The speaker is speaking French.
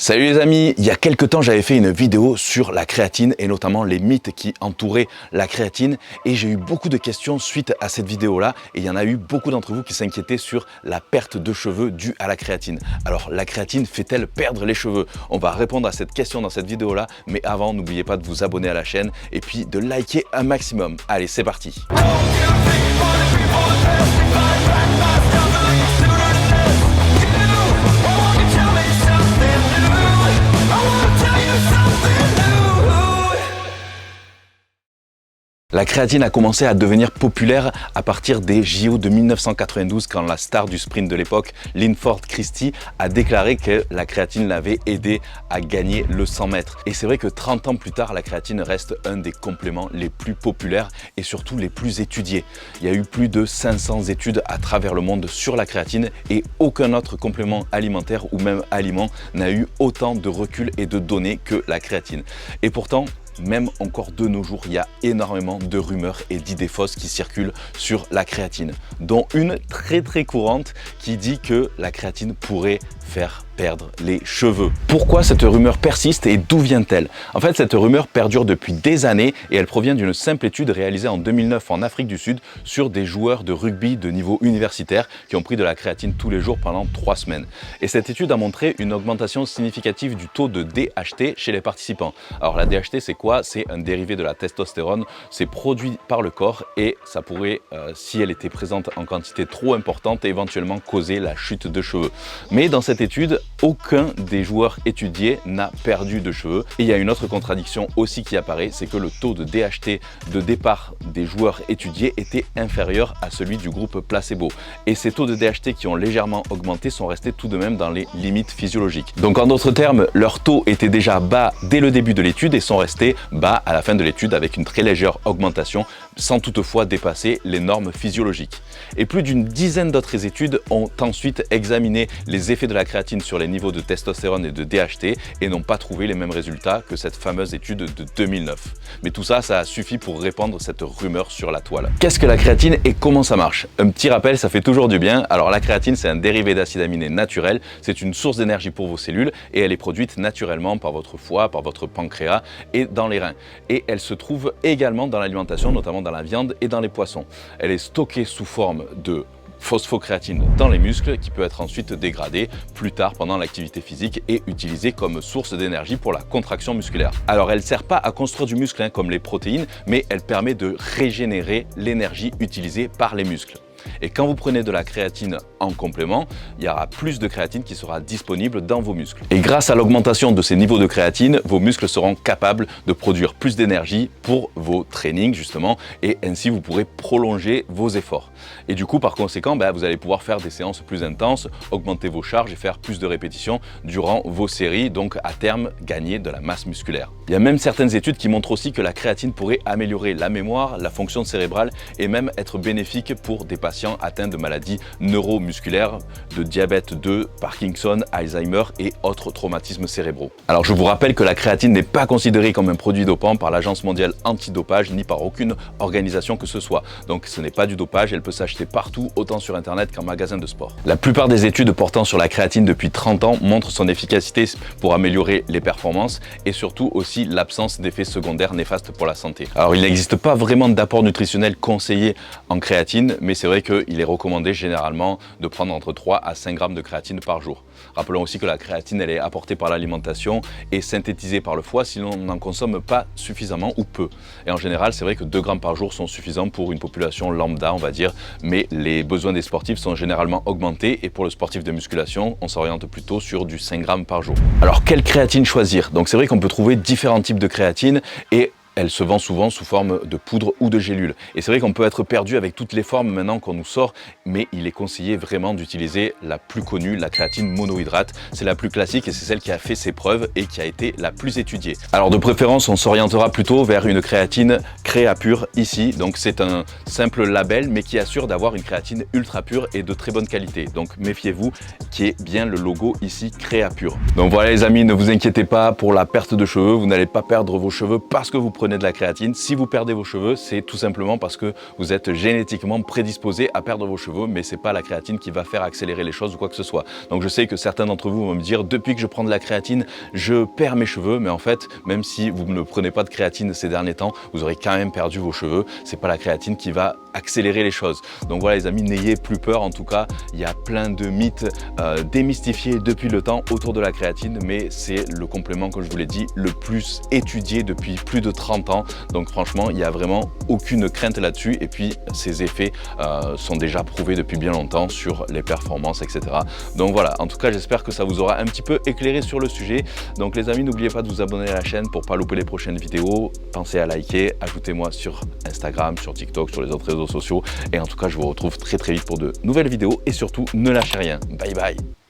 Salut les amis, il y a quelques temps j'avais fait une vidéo sur la créatine et notamment les mythes qui entouraient la créatine et j'ai eu beaucoup de questions suite à cette vidéo là et il y en a eu beaucoup d'entre vous qui s'inquiétaient sur la perte de cheveux due à la créatine. Alors la créatine fait-elle perdre les cheveux? On va répondre à cette question dans cette vidéo là, mais avant n'oubliez pas de vous abonner à la chaîne et puis de liker un maximum. Allez, c'est parti. La créatine a commencé à devenir populaire à partir des JO de 1992 quand la star du sprint de l'époque, Linford Christie, a déclaré que la créatine l'avait aidé à gagner le 100 mètres. Et c'est vrai que 30 ans plus tard, la créatine reste un des compléments les plus populaires et surtout les plus étudiés. Il y a eu plus de 500 études à travers le monde sur la créatine et aucun autre complément alimentaire ou même aliment n'a eu autant de recul et de données que la créatine. Et pourtant, même encore de nos jours, il y a énormément de rumeurs et d'idées fausses qui circulent sur la créatine, dont une très courante qui dit que la créatine pourrait faire perdre les cheveux. Pourquoi cette rumeur persiste et d'où vient-elle? En fait, cette rumeur perdure depuis des années et elle provient d'une simple étude réalisée en 2009 en Afrique du Sud sur des joueurs de rugby de niveau universitaire qui ont pris de la créatine tous les jours pendant 3 semaines. Et cette étude a montré une augmentation significative du taux de DHT chez les participants. Alors la DHT, c'est quoi? C'est un dérivé de la testostérone, c'est produit par le corps et ça pourrait, si elle était présente en quantité trop importante, éventuellement causer la chute de cheveux. Mais dans cette étude, aucun des joueurs étudiés n'a perdu de cheveux. Et il y a une autre contradiction aussi qui apparaît, c'est que le taux de DHT de départ des joueurs étudiés était inférieur à celui du groupe placebo. Et ces taux de DHT qui ont légèrement augmenté sont restés tout de même dans les limites physiologiques. Donc en d'autres termes, leur taux était déjà bas dès le début de l'étude et sont restés bas à la fin de l'étude avec une très légère augmentation sans toutefois dépasser les normes physiologiques. Et plus d'une dizaine d'autres études ont ensuite examiné les effets de la créatine sur les niveaux de testostérone et de DHT et n'ont pas trouvé les mêmes résultats que cette fameuse étude de 2009. Mais tout ça, ça a suffi pour répandre cette rumeur sur la toile. Qu'est-ce que la créatine et comment ça marche? Un petit rappel, ça fait toujours du bien. Alors la créatine, c'est un dérivé d'acide aminé naturel, c'est une source d'énergie pour vos cellules et elle est produite naturellement par votre foie, par votre pancréas et dans les reins. Et elle se trouve également dans l'alimentation, notamment dans la viande et dans les poissons. Elle est stockée sous forme de phosphocréatine dans les muscles qui peut être ensuite dégradée plus tard pendant l'activité physique et utilisée comme source d'énergie pour la contraction musculaire. Alors elle ne sert pas à construire du muscle comme les protéines, mais elle permet de régénérer l'énergie utilisée par les muscles. Et quand vous prenez de la créatine en complément, il y aura plus de créatine qui sera disponible dans vos muscles. Et grâce à l'augmentation de ces niveaux de créatine, vos muscles seront capables de produire plus d'énergie pour vos trainings justement et ainsi vous pourrez prolonger vos efforts. Et du coup par conséquent, vous allez pouvoir faire des séances plus intenses, augmenter vos charges et faire plus de répétitions durant vos séries, donc à terme gagner de la masse musculaire. Il y a même certaines études qui montrent aussi que la créatine pourrait améliorer la mémoire, la fonction cérébrale et même être bénéfique pour des patients atteints de maladies neuromusculaires, de diabète 2, Parkinson, Alzheimer et autres traumatismes cérébraux. Alors je vous rappelle que la créatine n'est pas considérée comme un produit dopant par l'Agence mondiale antidopage ni par aucune organisation que ce soit. Donc ce n'est pas du dopage, elle peut s'acheter partout, autant sur internet qu'en magasin de sport. La plupart des études portant sur la créatine depuis 30 ans montrent son efficacité pour améliorer les performances et surtout aussi l'absence d'effets secondaires néfastes pour la santé. Alors il n'existe pas vraiment d'apport nutritionnel conseillé en créatine, mais c'est vrai qu'il est recommandé généralement de prendre entre 3 à 5 grammes de créatine par jour. Rappelons aussi que la créatine elle est apportée par l'alimentation et synthétisée par le foie si l'on n'en consomme pas suffisamment ou peu. Et en général, c'est vrai que 2 grammes par jour sont suffisants pour une population lambda, on va dire, mais les besoins des sportifs sont généralement augmentés et pour le sportif de musculation, on s'oriente plutôt sur du 5 grammes par jour. Alors, quelle créatine choisir? Donc c'est vrai qu'on peut trouver différents types de créatine et elle se vend souvent sous forme de poudre ou de gélule. Et c'est vrai qu'on peut être perdu avec toutes les formes maintenant qu'on nous sort, mais il est conseillé vraiment d'utiliser la plus connue, la créatine monohydrate. C'est la plus classique et c'est celle qui a fait ses preuves et qui a été la plus étudiée. Alors de préférence, on s'orientera plutôt vers une créatine Créapure ici. Donc c'est un simple label, mais qui assure d'avoir une créatine ultra pure et de très bonne qualité. Donc méfiez-vous qui est bien le logo ici Créapure. Donc voilà les amis, ne vous inquiétez pas pour la perte de cheveux. Vous n'allez pas perdre vos cheveux parce que vous prenez prenez de la créatine. Si vous perdez vos cheveux, c'est tout simplement parce que vous êtes génétiquement prédisposé à perdre vos cheveux, mais c'est pas la créatine qui va faire accélérer les choses ou quoi que ce soit. Donc je sais que certains d'entre vous vont me dire, depuis que je prends de la créatine, je perds mes cheveux, mais en fait, même si vous ne prenez pas de créatine ces derniers temps, vous aurez quand même perdu vos cheveux. C'est pas la créatine qui va accélérer les choses. Donc voilà les amis, n'ayez plus peur. En tout cas, il y a plein de mythes démystifiés depuis le temps autour de la créatine, mais c'est le complément, comme je vous l'ai dit, le plus étudié depuis plus de 30 ans. Donc franchement, il n'y a vraiment aucune crainte là-dessus. Et puis, ses effets sont déjà prouvés depuis bien longtemps sur les performances, etc. Donc voilà, en tout cas, j'espère que ça vous aura un petit peu éclairé sur le sujet. Donc les amis, n'oubliez pas de vous abonner à la chaîne pour ne pas louper les prochaines vidéos. Pensez à liker, ajoutez-moi sur Instagram, sur TikTok, sur les autres réseaux sociaux. Et en tout cas, je vous retrouve très vite pour de nouvelles vidéos. Et surtout, ne lâchez rien. Bye bye.